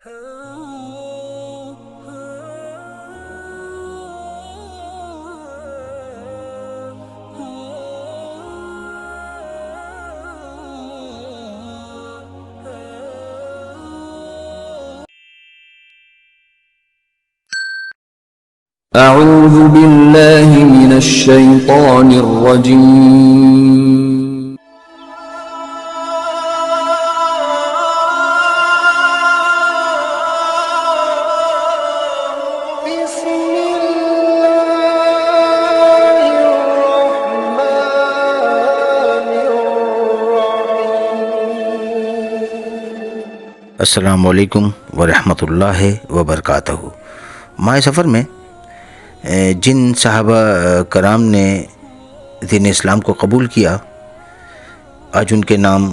أعوذ بالله من الشيطان الرجيم. بسم الله الرحمن الرحيم. السلام علیکم ورحمۃ اللہ وبرکاتہ۔ ماہ سفر میں جن صحابہ کرام نے دین اسلام کو قبول کیا، آج ان کے نام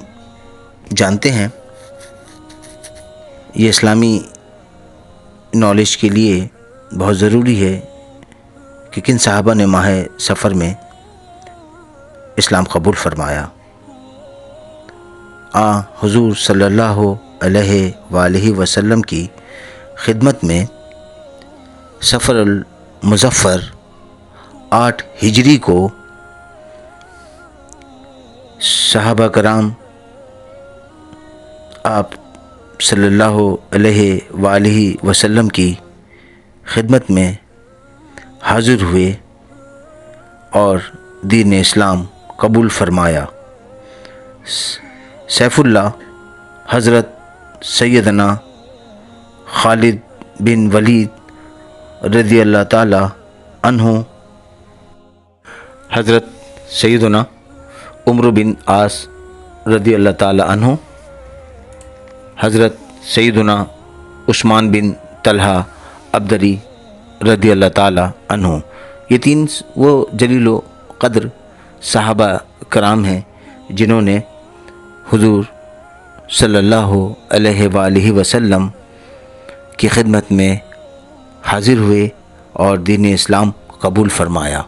جانتے ہیں۔ یہ اسلامی نالج کے لیے بہت ضروری ہے کہ کن صحابہ نے ماہ سفر میں اسلام قبول فرمایا۔ حضور صلی اللہ علیہ وآلہ وسلم کی خدمت میں سفر المظفر 8 ہجری کو صحابہ کرام آپ صلی اللہ علیہ وآلہ وسلم کی خدمت میں حاضر ہوئے اور دین اسلام قبول فرمایا۔ سیف اللہ حضرت سیدنا خالد بن ولید رضی اللہ تعالی عنہ، حضرت سیدنا عمر بن عاص رضی اللہ تعالی عنہ، حضرت سیدنا عثمان بن طلحہ عبدری رضی اللہ تعالی عنہ، یہ 3 وہ جلیل و قدر صحابہ کرام ہیں جنہوں نے حضور صلی اللہ علیہ وآلہ وسلم کی خدمت میں حاضر ہوئے اور دین اسلام قبول فرمایا۔